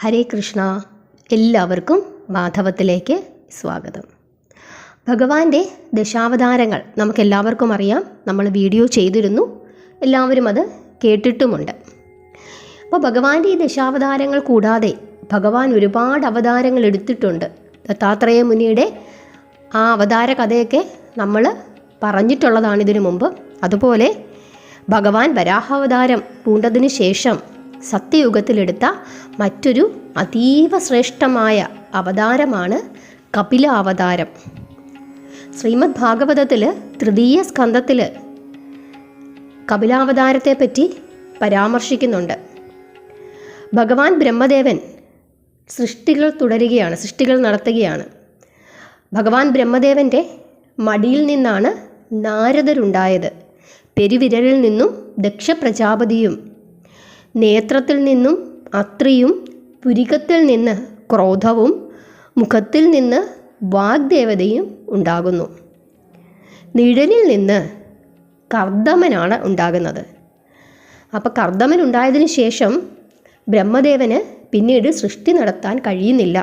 ഹരേ കൃഷ്ണ. എല്ലാവർക്കും മാധവത്തിലേക്ക് സ്വാഗതം. ഭഗവാന്റെ ദശാവതാരങ്ങൾ നമുക്കെല്ലാവർക്കും അറിയാം. നമ്മൾ വീഡിയോ ചെയ്തിരുന്നു, എല്ലാവരും അത് കേട്ടിട്ടുമുണ്ട്. അപ്പോൾ ഭഗവാന്റെ ഈ ദശാവതാരങ്ങൾ കൂടാതെ ഭഗവാൻ ഒരുപാട് അവതാരങ്ങൾ എടുത്തിട്ടുണ്ട്. ദത്താത്രേയ മുനിയുടെ ആ അവതാര കഥയൊക്കെ നമ്മൾ പറഞ്ഞിട്ടുള്ളതാണ് ഇതിനു മുമ്പ്. അതുപോലെ ഭഗവാൻ വരാഹാവതാരം പൂണ്ടതിന് ശേഷം സത്യയുഗത്തിലെടുത്ത മറ്റൊരു അതീവ ശ്രേഷ്ഠമായ അവതാരമാണ് കപില അവതാരം. ശ്രീമദ് ഭാഗവതത്തിൽ തൃതീയ സ്കന്ധത്തിൽ കപിലാവതാരത്തെ പറ്റി പരാമർശിക്കുന്നുണ്ട്. ഭഗവാൻ ബ്രഹ്മദേവൻ സൃഷ്ടികൾ നടത്തുകയാണ്. ഭഗവാൻ ബ്രഹ്മദേവൻ്റെ മടിയിൽ നിന്നാണ് നാരദരുണ്ടായത്. പെരുവിരലിൽ നിന്നും ദക്ഷ പ്രജാപതിയും, നേത്രത്തിൽ നിന്നും അത്രിയും, പുരികത്തിൽ നിന്ന് ക്രോധവും, മുഖത്തിൽ നിന്ന് വാഗ്ദേവതയും ഉണ്ടാകുന്നു. നിഴലിൽ നിന്ന് കർദമനാണ് ഉണ്ടാകുന്നത്. അപ്പോൾ കർദമൻ ഉണ്ടായതിനു ശേഷം ബ്രഹ്മദേവന് പിന്നീട് സൃഷ്ടി നടത്താൻ കഴിയുന്നില്ല.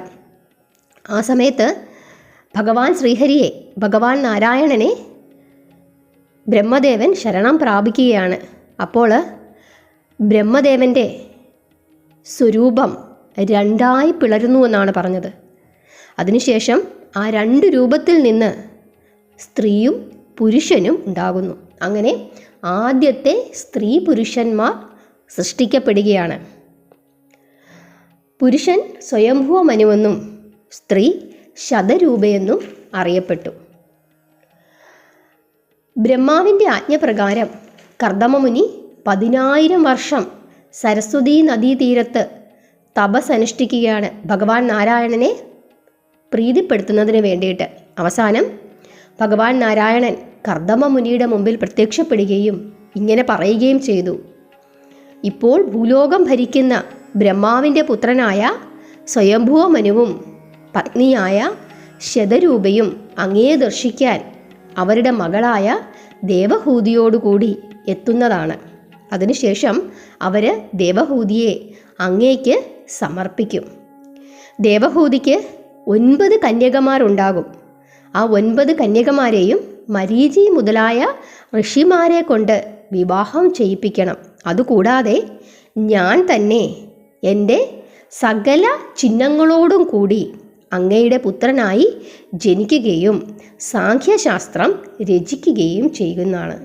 ആ സമയത്ത് ഭഗവാൻ ശ്രീഹരിയെ, ഭഗവാൻ നാരായണനെ ബ്രഹ്മദേവൻ ശരണം പ്രാപിക്കുകയാണ്. അപ്പോൾ ബ്രഹ്മദേവൻ്റെ സ്വരൂപം രണ്ടായി പിളരുന്നു എന്നാണ് പറഞ്ഞത്. അതിനുശേഷം ആ രണ്ട് രൂപത്തിൽ നിന്ന് സ്ത്രീയും പുരുഷനും ഉണ്ടാകുന്നു. അങ്ങനെ ആദ്യത്തെ സ്ത്രീ പുരുഷന്മാർ സൃഷ്ടിക്കപ്പെടുകയാണ്. പുരുഷൻ സ്വയംഭുവ മനുവെന്നും സ്ത്രീ ശതരൂപയെന്നും അറിയപ്പെട്ടു. ബ്രഹ്മാവിൻ്റെ ആജ്ഞപ്രകാരം കർദമമുനി 10,000 വർഷം സരസ്വതീ നദീതീരത്ത് തപസ് അനുഷ്ഠിക്കുകയാണ് ഭഗവാൻ നാരായണനെ പ്രീതിപ്പെടുത്തുന്നതിന് വേണ്ടിയിട്ട്. അവസാനം ഭഗവാൻ നാരായണൻ കർദമമുനിയുടെ മുമ്പിൽ പ്രത്യക്ഷപ്പെടുകയും ഇങ്ങനെ പറയുകയും ചെയ്തു: ഇപ്പോൾ ഭൂലോകം ഭരിക്കുന്ന ബ്രഹ്മാവിൻ്റെ പുത്രനായ സ്വയംഭുവ മനുവും പത്നിയായ ശതരൂപയും അങ്ങയെ ദർശിക്കാൻ അവരുടെ മകളായ ദേവഹൂതിയോടുകൂടി എത്തുന്നതാണ്. അതിനുശേഷം അവർ ദേവഹൂതിയെ അങ്ങേക്ക് സമർപ്പിക്കും. ദേവഹൂതിക്ക് 9 കന്യകമാരുണ്ടാകും. ആ 9 കന്യകമാരെയും മരീചി മുതലായ ഋഷിമാരെ കൊണ്ട് വിവാഹം ചെയ്യിപ്പിക്കണം. അതുകൂടാതെ ഞാൻ തന്നെ എൻ്റെ സകല ചിഹ്നങ്ങളോടും കൂടി അങ്ങയുടെ പുത്രനായി ജനിക്കുകയും സാഖ്യശാസ്ത്രം രചിക്കുകയും ചെയ്യുന്നതാണ്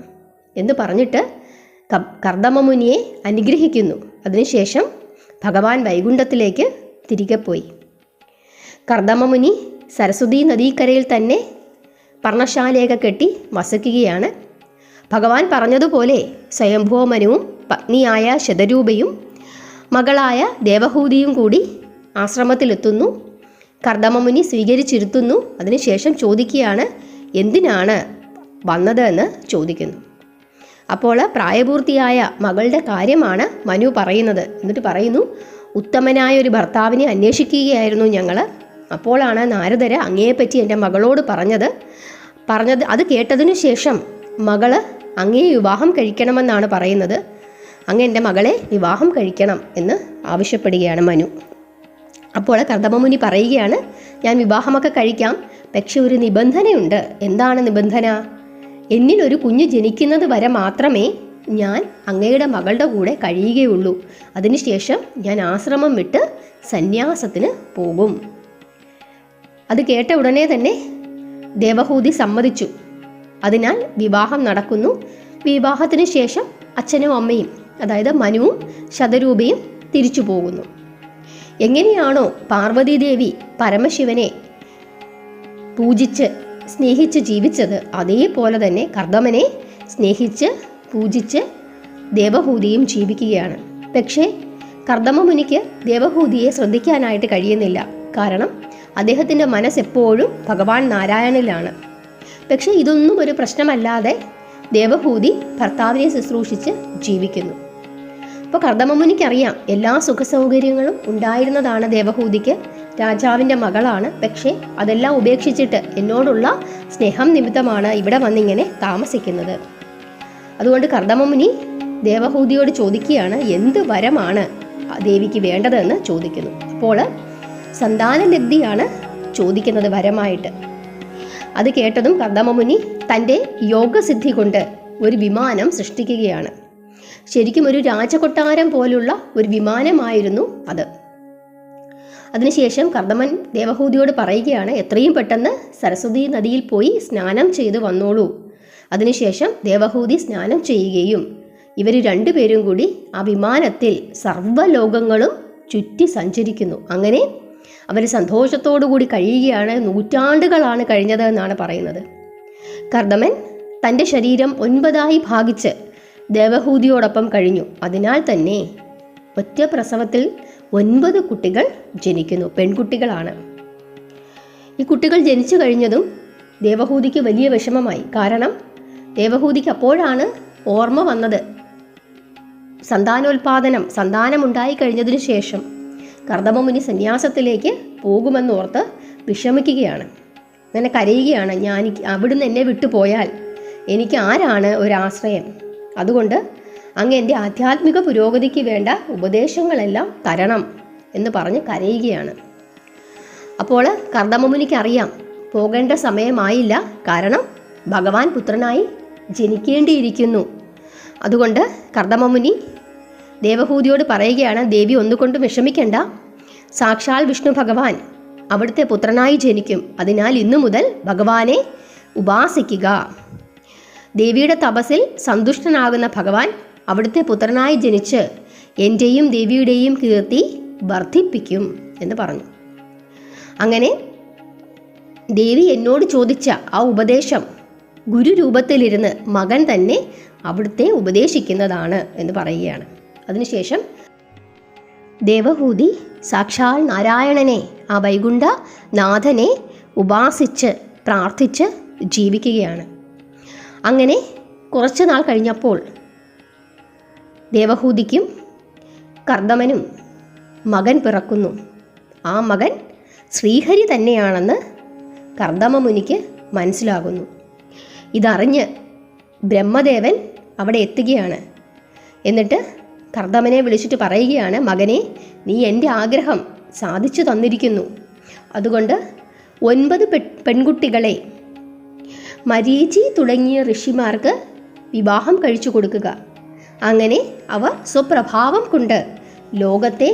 എന്ന് പറഞ്ഞിട്ട് കർദമമുനിയെ അനുഗ്രഹിക്കുന്നു. അതിനുശേഷം ഭഗവാൻ വൈകുണ്ഠത്തിലേക്ക് തിരികെ പോയി. കർദമമുനി സരസ്വതീ നദീക്കരയിൽ തന്നെ പർണശാലയൊക്കെ കെട്ടി വസിക്കുകയാണ്. ഭഗവാൻ പറഞ്ഞതുപോലെ സ്വയംഭുവ മനുവും പത്നിയായ ശതരൂപയും മകളായ ദേവഹൂതിയും കൂടി ആശ്രമത്തിലെത്തുന്നു. കർദമമുനി സ്വീകരിച്ചിരുത്തുന്നു. അതിനുശേഷം ചോദിക്കുകയാണ്, എന്തിനാണ് വന്നത് എന്ന് ചോദിക്കുന്നു. അപ്പോൾ പ്രായപൂർത്തിയായ മകളുടെ കാര്യമാണ് മനു പറയുന്നത്. എന്നിട്ട് പറയുന്നു, ഉത്തമനായ ഒരു ഭർത്താവിനെ അന്വേഷിക്കുകയായിരുന്നു ഞങ്ങൾ. അപ്പോഴാണ് നാരദര് അങ്ങയെപ്പറ്റി എൻ്റെ മകളോട് പറഞ്ഞത്. അത് കേട്ടതിനു ശേഷം മകള് അങ്ങയെ വിവാഹം കഴിക്കണമെന്നാണ് പറയുന്നത്. അങ്ങ് എൻ്റെ മകളെ വിവാഹം കഴിക്കണം എന്ന് ആവശ്യപ്പെടുകയാണ് മനു. അപ്പോൾ കർദമമുനി പറയുകയാണ്, ഞാൻ വിവാഹമൊക്കെ കഴിക്കാം, പക്ഷെ ഒരു നിബന്ധനയുണ്ട്. എന്താണ് നിബന്ധന? എന്നിലൊരു കുഞ്ഞ് ജനിക്കുന്നത് വരെ മാത്രമേ ഞാൻ അങ്ങയുടെ മകളുടെ കൂടെ കഴിയുകയുള്ളൂ. അതിനുശേഷം ഞാൻ ആശ്രമം വിട്ട് സന്യാസത്തിന് പോകും. അത് കേട്ട ഉടനെ തന്നെ ദേവഹൂതി സമ്മതിച്ചു. അതിനാൽ വിവാഹം നടക്കുന്നു. വിവാഹത്തിന് ശേഷം അച്ഛനും അമ്മയും, അതായത് മനുവും ശതരൂപയും തിരിച്ചു പോകുന്നു. എങ്ങനെയാണോ പാർവതീദേവി പരമശിവനെ പൂജിച്ച് സ്നേഹിച്ച് ജീവിച്ചത്, അതേപോലെ തന്നെ കർദമനെ സ്നേഹിച്ച് പൂജിച്ച് ദേവഹൂതിയും ജീവിക്കുകയാണ്. പക്ഷേ കർദമമുനിക്ക് ദേവഹൂതിയെ ശ്രദ്ധിക്കാനായിട്ട് കഴിയുന്നില്ല. കാരണം അദ്ദേഹത്തിൻ്റെ മനസ്സെപ്പോഴും ഭഗവാൻ നാരായണനിലാണ്. പക്ഷേ ഇതൊന്നും ഒരു പ്രശ്നമല്ലാതെ ദേവഹൂതി ഭർത്താവിനെ ശുശ്രൂഷിച്ച് ജീവിക്കുന്നു. അപ്പോൾ കർദമമുനിക്കറിയാം എല്ലാ സുഖസൗകര്യങ്ങളും ഉണ്ടായിരുന്നതാണ് ദേവഹൂതിക്ക്. രാജാവിൻ്റെ മകളാണ്. പക്ഷേ അതെല്ലാം ഉപേക്ഷിച്ചിട്ട് എന്നോടുള്ള സ്നേഹം നിമിത്തമാണ് ഇവിടെ വന്നിങ്ങനെ താമസിക്കുന്നത്. അതുകൊണ്ട് കർദമമുനി ദേവഹൂതിയോട് ചോദിക്കുകയാണ്, എന്ത് വരമാണ് ദേവിക്ക് വേണ്ടതെന്ന് ചോദിക്കുന്നു. അപ്പോൾ സന്താനലബ്ധിയാണ് ചോദിക്കുന്നത് വരമായിട്ട്. അത് കേട്ടതും കർദമമുനി തൻ്റെ യോഗസിദ്ധി കൊണ്ട് ഒരു വിമാനം സൃഷ്ടിക്കുകയാണ്. ശരിക്കും ഒരു രാജകൊട്ടാരം പോലുള്ള ഒരു വിമാനമായിരുന്നു അത്. അതിനുശേഷം കർദമൻ ദേവഹൂതിയോട് പറയുകയാണ്, എത്രയും പെട്ടെന്ന് സരസ്വതി നദിയിൽ പോയി സ്നാനം ചെയ്ത് വന്നോളൂ. അതിനുശേഷം ദേവഹൂതി സ്നാനം ചെയ്യുകയും ഇവർ രണ്ടുപേരും കൂടി ആ വിമാനത്തിൽ സർവ്വലോകങ്ങളും ചുറ്റി സഞ്ചരിക്കുന്നു. അങ്ങനെ അവർ സന്തോഷത്തോടു കൂടി കഴിയുകയാണ്. നൂറ്റാണ്ടുകളാണ് കഴിഞ്ഞത് എന്നാണ് പറയുന്നത്. കർദമൻ തൻ്റെ ശരീരം 9 ഭാഗിച്ച് ദേവഹൂതിയോടൊപ്പം കഴിഞ്ഞു. അതിനാൽ തന്നെ ഒറ്റ പ്രസവത്തിൽ 9 കുട്ടികൾ ജനിക്കുന്നു. പെൺകുട്ടികളാണ്. ഈ കുട്ടികൾ ജനിച്ചു കഴിഞ്ഞതും ദേവഹൂതിക്ക് വലിയ വിഷമമായി. കാരണം ദേവഹൂതിക്ക് അപ്പോഴാണ് ഓർമ്മ വന്നത്, സന്താനമുണ്ടായി കഴിഞ്ഞതിന് ശേഷം കർദമമുനി സന്യാസത്തിലേക്ക് പോകുമെന്നോർത്ത് വിഷമിക്കുകയാണ്. അങ്ങനെ കരയുകയാണ്, ഞാൻ അവിടുന്ന് എന്നെ വിട്ടുപോയാൽ എനിക്ക് ആരാണ് ഒരാശ്രയം? അതുകൊണ്ട് അങ്ങ് എൻ്റെ ആധ്യാത്മിക പുരോഗതിക്ക് വേണ്ട ഉപദേശങ്ങളെല്ലാം തരണം എന്ന് പറഞ്ഞ് കരയുകയാണ്. അപ്പോൾ കർദമമുനിക്ക് അറിയാം പോകേണ്ട സമയമായില്ല. കാരണം ഭഗവാൻ പുത്രനായി ജനിക്കേണ്ടിയിരിക്കുന്നു. അതുകൊണ്ട് കർദമമുനി ദേവഹൂതിയോട് പറയുകയാണ്, ദേവി ഒന്നുകൊണ്ടും വിഷമിക്കേണ്ട, സാക്ഷാൽ വിഷ്ണു ഭഗവാൻ അവിടുത്തെ പുത്രനായി ജനിക്കും. അതിനാൽ ഇന്നു മുതൽ ഭഗവാനെ ഉപാസിക്കുക. ദേവിയുടെ തപസ്സിൽ സന്തുഷ്ടനാകുന്ന ഭഗവാൻ അവിടുത്തെ പുത്രനായി ജനിച്ച് എൻ്റെയും ദേവിയുടെയും കീർത്തി വർദ്ധിപ്പിക്കും എന്ന് പറഞ്ഞു. അങ്ങനെ ദേവി എന്നോട് ചോദിച്ച ആ ഉപദേശം ഗുരുരൂപത്തിലിരുന്ന് മകൻ തന്നെ അവിടുത്തെ ഉപദേശിക്കുന്നതാണ് എന്ന് പറയുകയാണ്. അതിനുശേഷം ദേവഹൂതി സാക്ഷാൽ നാരായണനെ, ആ വൈകുണ്ഠ നാഥനെ ഉപാസിച്ച് പ്രാർത്ഥിച്ച് ജീവിക്കുകയാണ്. അങ്ങനെ കുറച്ചു നാൾ കഴിഞ്ഞപ്പോൾ ദേവഹൂതിക്കും കർദമനും മകൻ പിറക്കുന്നു. ആ മകൻ ശ്രീഹരി തന്നെയാണെന്ന് കർദമമുനിക്ക് മനസ്സിലാകുന്നു. ഇതറിഞ്ഞ് ബ്രഹ്മദേവൻ അവിടെ എത്തുകയാണ്. എന്നിട്ട് കർദമനെ വിളിച്ചിട്ട് പറയുകയാണ്, മകനെ, നീ എൻ്റെ ആഗ്രഹം സാധിച്ചു തന്നിരിക്കുന്നു. അതുകൊണ്ട് 9 പെൺകുട്ടികളെ മരീചി തുടങ്ങിയ ഋഷിമാർക്ക് വിവാഹം കഴിച്ചു കൊടുക്കുക. അങ്ങനെ അവർ സ്വപ്രഭാവം കൊണ്ട് ലോകത്തെ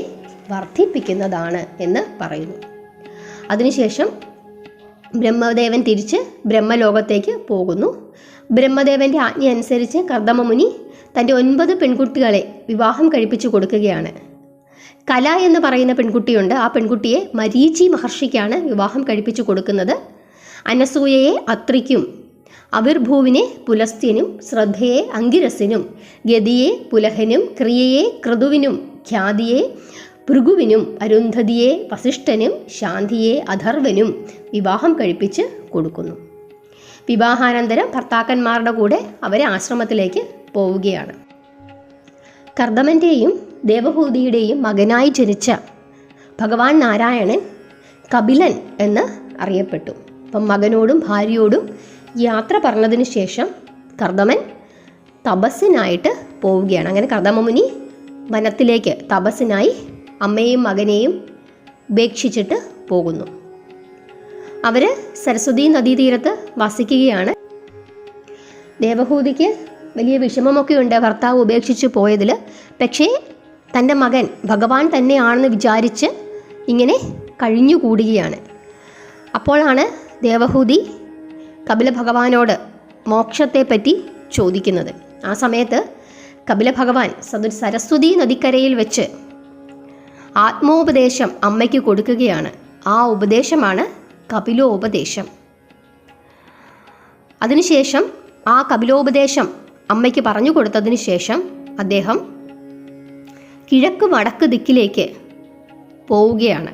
വർദ്ധിപ്പിക്കുന്നതാണ് എന്ന് പറയുന്നു. അതിനുശേഷം ബ്രഹ്മദേവൻ തിരിച്ച് ബ്രഹ്മലോകത്തേക്ക് പോകുന്നു. ബ്രഹ്മദേവൻ്റെ ആജ്ഞ അനുസരിച്ച് കർദമമുനി തൻ്റെ 9 പെൺകുട്ടികളെ വിവാഹം കഴിപ്പിച്ചു കൊടുക്കുകയാണ്. കല എന്ന് പറയുന്ന പെൺകുട്ടിയുണ്ട്. ആ പെൺകുട്ടിയെ മരീചി മഹർഷിക്കാണ് വിവാഹം കഴിപ്പിച്ചു കൊടുക്കുന്നത്. അനസൂയയെ അത്രിക്കും, അവിർഭൂവിനെ പുലസ്ത്യനും, ശ്രദ്ധയെ അങ്കിരസിനും, ഗതിയെ പുലഹനും, ക്രിയയെ ക്രതുവിനും, ഖ്യാതിയെ ഭൃഗുവിനും, അരുന്ധതിയെ വസിഷ്ഠനും, ശാന്തിയെ അഥർവനും വിവാഹം കഴിപ്പിച്ച് കൊടുക്കുന്നു. വിവാഹാനന്തരം ഭർത്താക്കന്മാരുടെ കൂടെ അവരെ ആശ്രമത്തിലേക്ക് പോവുകയാണ്. കർദമൻ്റെയും ദേവഹൂതിയുടെയും മകനായി ജനിച്ച ഭഗവാൻ നാരായണൻ കപിലൻ എന്ന് അറിയപ്പെട്ടു. അപ്പം മകനോടും ഭാര്യയോടും യാത്ര പറഞ്ഞതിന് ശേഷം കർദമൻ തപസ്സിനായിട്ട് പോവുകയാണ്. അങ്ങനെ കർദമമുനി വനത്തിലേക്ക് തപസ്സിനായി അമ്മയും മകനെയും ഉപേക്ഷിച്ചിട്ട് പോകുന്നു. അവർ സരസ്വതി നദീതീരത്ത് വസിക്കുകയാണ്. ദേവഹൂതിക്ക് വലിയ വിഷമമൊക്കെ ഉണ്ട് ഭർത്താവ് ഉപേക്ഷിച്ച് പോയതിൽ. പക്ഷേ തൻ്റെ മകൻ ഭഗവാൻ തന്നെയാണെന്ന് വിചാരിച്ച് ഇങ്ങനെ കഴിഞ്ഞുകൂടുകയാണ്. അപ്പോഴാണ് ദേവഹൂതി കപില ഭഗവാനോട് മോക്ഷത്തെപ്പറ്റി ചോദിക്കുന്നത്. ആ സമയത്ത് കപില ഭഗവാൻ സരസ്വതി നദിക്കരയിൽ വെച്ച് ആത്മോപദേശം അമ്മയ്ക്ക് കൊടുക്കുകയാണ്. ആ ഉപദേശമാണ് കപിലോപദേശം. അതിനുശേഷം ആ കപിലോപദേശം അമ്മയ്ക്ക് പറഞ്ഞു കൊടുത്തതിന് ശേഷം അദ്ദേഹം കിഴക്ക് വടക്ക് ദിക്കിലേക്ക് പോവുകയാണ്.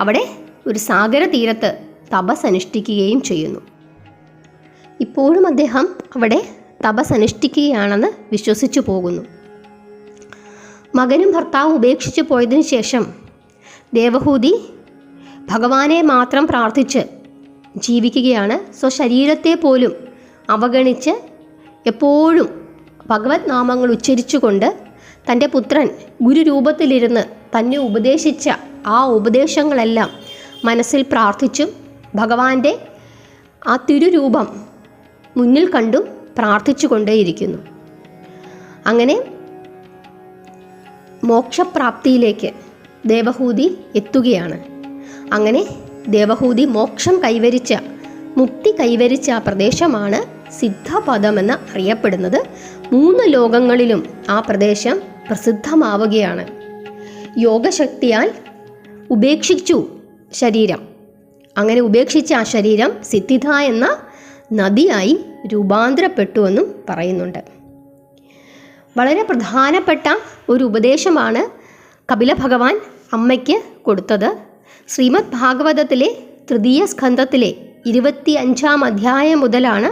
അവിടെ ഒരു സാഗര തീരത്ത് തപസ് അനുഷ്ഠിക്കുകയും ചെയ്യുന്നു. ഇപ്പോഴും അദ്ദേഹം അവിടെ തപസ് അനുഷ്ഠിക്കുകയാണെന്ന് വിശ്വസിച്ചു പോകുന്നു. മകനും ഭർത്താവും ഉപേക്ഷിച്ച് പോയതിനു ശേഷം ദേവഹൂതി ഭഗവാനെ മാത്രം പ്രാർത്ഥിച്ച് ജീവിക്കുകയാണ്. സ്വശരീരത്തെ പോലും അവഗണിച്ച് എപ്പോഴും ഭഗവത് നാമങ്ങൾ ഉച്ചരിച്ചുകൊണ്ട് തൻ്റെ പുത്രൻ ഗുരുരൂപത്തിലിരുന്ന് തന്നെ ഉപദേശിച്ച ആ ഉപദേശങ്ങളെല്ലാം മനസ്സിൽ പ്രാർത്ഥിച്ചും ഭഗവാന്റെ ആ തിരുരൂപം മുന്നിൽ കണ്ടും പ്രാർത്ഥിച്ചു കൊണ്ടേയിരിക്കുന്നു. അങ്ങനെ മോക്ഷപ്രാപ്തിയിലേക്ക് ദേവഹൂതി എത്തുകയാണ്. അങ്ങനെ ദേവഹൂതി മോക്ഷം കൈവരിച്ച, മുക്തി കൈവരിച്ച ആ പ്രദേശമാണ് സിദ്ധപദമെന്ന് അറിയപ്പെടുന്നത്. 3 ലോകങ്ങളിലും ആ പ്രദേശം പ്രസിദ്ധമാവുകയാണ്. യോഗശക്തിയാൽ ഉപേക്ഷിച്ചു ശരീരം. അങ്ങനെ ഉപേക്ഷിച്ച ആ ശരീരം സിദ്ധിധ എന്ന നദിയായി രൂപാന്തരപ്പെട്ടുവെന്നും പറയുന്നുണ്ട്. വളരെ പ്രധാനപ്പെട്ട ഒരു ഉപദേശമാണ് കപില ഭഗവാൻ അമ്മയ്ക്ക് കൊടുത്തത്. ശ്രീമദ് ഭാഗവതത്തിലെ 3ാം സ്കന്ധത്തിലെ 25-ാം അധ്യായം മുതലാണ്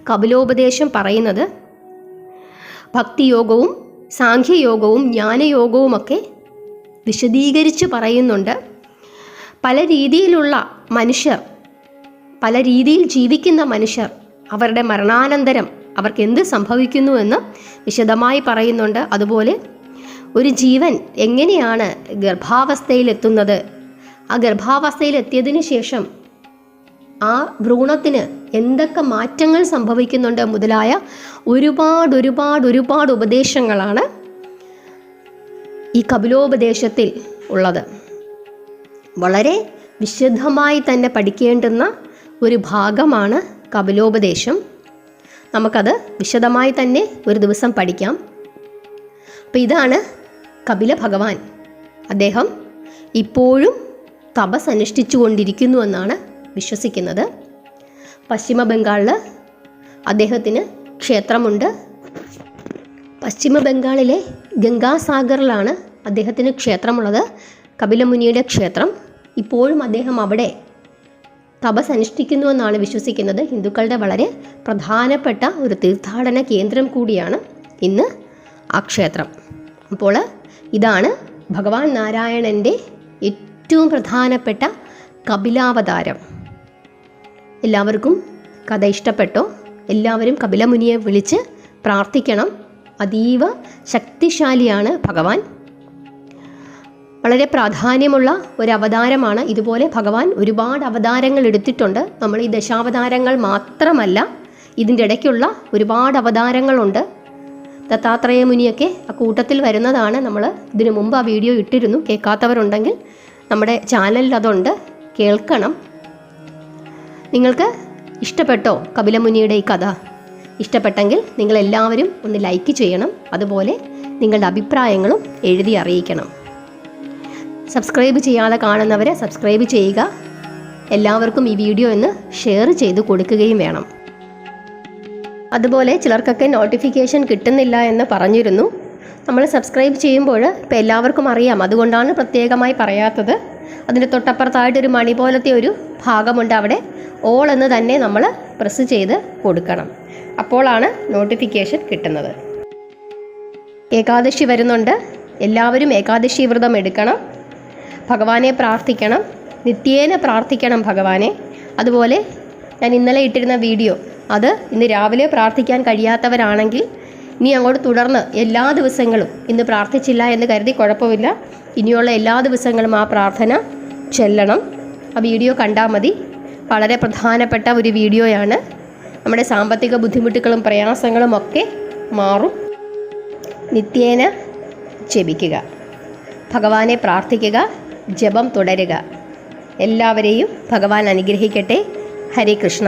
കപിലോപദേശം പറയുന്നത്. ഭക്തിയോഗവും സാഖ്യയോഗവും ജ്ഞാനയോഗവുമൊക്കെ വിശദീകരിച്ച് പറയുന്നുണ്ട്. പല രീതിയിലുള്ള മനുഷ്യർ, പല രീതിയിൽ ജീവിക്കുന്ന മനുഷ്യർ, അവരുടെ മരണാനന്തരം അവർക്ക് എന്ത് സംഭവിക്കുന്നുവെന്ന് വിശദമായി പറയുന്നുണ്ട്. അതുപോലെ ഒരു ജീവൻ എങ്ങനെയാണ് ഗർഭാവസ്ഥയിലെത്തുന്നത്, ആ ഗർഭാവസ്ഥയിലെത്തിയതിനു ശേഷം ആ ഭ്രൂണത്തിന് എന്തൊക്കെ മാറ്റങ്ങൾ സംഭവിക്കുന്നുണ്ട് മുതലായ ഒരുപാട് ഉപദേശങ്ങളാണ് ഈ കപിലോപദേശത്തിൽ ഉള്ളത്. വളരെ വിശദമായി തന്നെ പഠിക്കേണ്ടുന്ന ഒരു ഭാഗമാണ് കപിലോപദേശം. നമുക്കത് വിശദമായി തന്നെ ഒരു ദിവസം പഠിക്കാം. അപ്പോൾ ഇതാണ് കപില ഭഗവാൻ. അദ്ദേഹം ഇപ്പോഴും തപസ് അനുഷ്ഠിച്ചു കൊണ്ടിരിക്കുന്നുവെന്നാണ് വിശ്വസിക്കുന്നത്. പശ്ചിമ ബംഗാളിൽ അദ്ദേഹത്തിന് ക്ഷേത്രമുണ്ട്. പശ്ചിമ ബംഗാളിലെ ഗംഗാസാഗറിലാണ് അദ്ദേഹത്തിന് ക്ഷേത്രമുള്ളത്, കപിലമുനിയുടെ ക്ഷേത്രം. ഇപ്പോഴും അദ്ദേഹം അവിടെ തപസ് അനുഷ്ഠിക്കുന്നുവെന്നാണ് വിശ്വസിക്കുന്നത്. ഹിന്ദുക്കളുടെ വളരെ പ്രധാനപ്പെട്ട ഒരു തീർത്ഥാടന കേന്ദ്രം കൂടിയാണ് ഇന്ന് ആ ക്ഷേത്രം. അപ്പോൾ ഇതാണ് ഭഗവാൻ നാരായണൻ്റെ ഏറ്റവും പ്രധാനപ്പെട്ട കപിലാവതാരം. എല്ലാവർക്കും കഥ ഇഷ്ടപ്പെട്ടോ? എല്ലാവരും കപിലമുനിയെ വിളിച്ച് പ്രാർത്ഥിക്കണം. അതീവ ശക്തിശാലിയാണ് ഭഗവാൻ. വളരെ പ്രാധാന്യമുള്ള ഒരു അവതാരമാണ്. ഇതുപോലെ ഭഗവാൻ ഒരുപാട് അവതാരങ്ങൾ എടുത്തിട്ടുണ്ട്. നമ്മൾ ഈ ദശാവതാരങ്ങൾ മാത്രമല്ല, ഇതിൻ്റെ ഇടയ്ക്കുള്ള ഒരുപാട് അവതാരങ്ങളുണ്ട്. ദത്താത്രേയ മുനിയൊക്കെ ആ കൂട്ടത്തിൽ വരുന്നതാണ്. നമ്മൾ ഇതിനു മുമ്പ് ആ വീഡിയോ ഇട്ടിരുന്നു. കേൾക്കാത്തവരുണ്ടെങ്കിൽ നമ്മുടെ ചാനലിൽ അതുണ്ട്, കേൾക്കണം. നിങ്ങൾക്ക് ഇഷ്ടപ്പെട്ടോ കപിലമുനിയുടെ ഈ കഥ? ഇഷ്ടപ്പെട്ടെങ്കിൽ നിങ്ങളെല്ലാവരും ഒന്ന് ലൈക്ക് ചെയ്യണം. അതുപോലെ നിങ്ങളുടെ അഭിപ്രായങ്ങളും എഴുതി അറിയിക്കണം. സബ്സ്ക്രൈബ് ചെയ്യാതെ കാണുന്നവരെ സബ്സ്ക്രൈബ് ചെയ്യുക. എല്ലാവർക്കും ഈ വീഡിയോ ഒന്ന് ഷെയർ ചെയ്ത് കൊടുക്കുകയും വേണം. അതുപോലെ ചിലർക്കൊക്കെ നോട്ടിഫിക്കേഷൻ കിട്ടുന്നില്ല എന്ന് പറഞ്ഞിരുന്നു. നമ്മൾ സബ്സ്ക്രൈബ് ചെയ്യുമ്പോൾ ഇപ്പോൾ എല്ലാവർക്കും അറിയാം, അതുകൊണ്ടാണ് പ്രത്യേകമായി പറയാത്തത്. അതിൻ്റെ തൊട്ടപ്പുറത്തായിട്ടൊരു മണി പോലത്തെ ഒരു ഭാഗമുണ്ട്. അവിടെ ഓൾ എന്ന് തന്നെ നമ്മൾ പ്രസ് ചെയ്ത് കൊടുക്കണം. അപ്പോഴാണ് നോട്ടിഫിക്കേഷൻ കിട്ടുന്നത്. ഏകാദശി വരുന്നുണ്ട്. എല്ലാവരും ഏകാദശി വ്രതം എടുക്കണം. ഭഗവാനെ പ്രാർത്ഥിക്കണം. നിത്യേന പ്രാർത്ഥിക്കണം ഭഗവാനെ. അതുപോലെ ഞാൻ ഇന്നലെ ഇട്ടിരുന്ന വീഡിയോ, അത് ഇന്ന് രാവിലെ പ്രാർത്ഥിക്കാൻ കഴിയാത്തവരാണെങ്കിൽ ഇനി അങ്ങോട്ട് തുടർന്ന് എല്ലാ ദിവസങ്ങളും, ഇന്ന് പ്രാർത്ഥിച്ചില്ല എന്ന് കരുതി കുഴപ്പമില്ല, ഇനിയുള്ള എല്ലാ ദിവസങ്ങളും ആ പ്രാർത്ഥന ചൊല്ലണം. ആ വീഡിയോ കണ്ടാൽ മതി. വളരെ പ്രധാനപ്പെട്ട ഒരു വീഡിയോയാണ്. നമ്മുടെ സാമ്പത്തിക ബുദ്ധിമുട്ടുകളും പ്രയാസങ്ങളും ഒക്കെ മാറും. നിത്യേന ജപിക്കുക, ഭഗവാനെ പ്രാർത്ഥിക്കുക, ജപം തുടരുക. എല്ലാവരെയും ഭഗവാൻ അനുഗ്രഹിക്കട്ടെ. ഹരേ കൃഷ്ണ.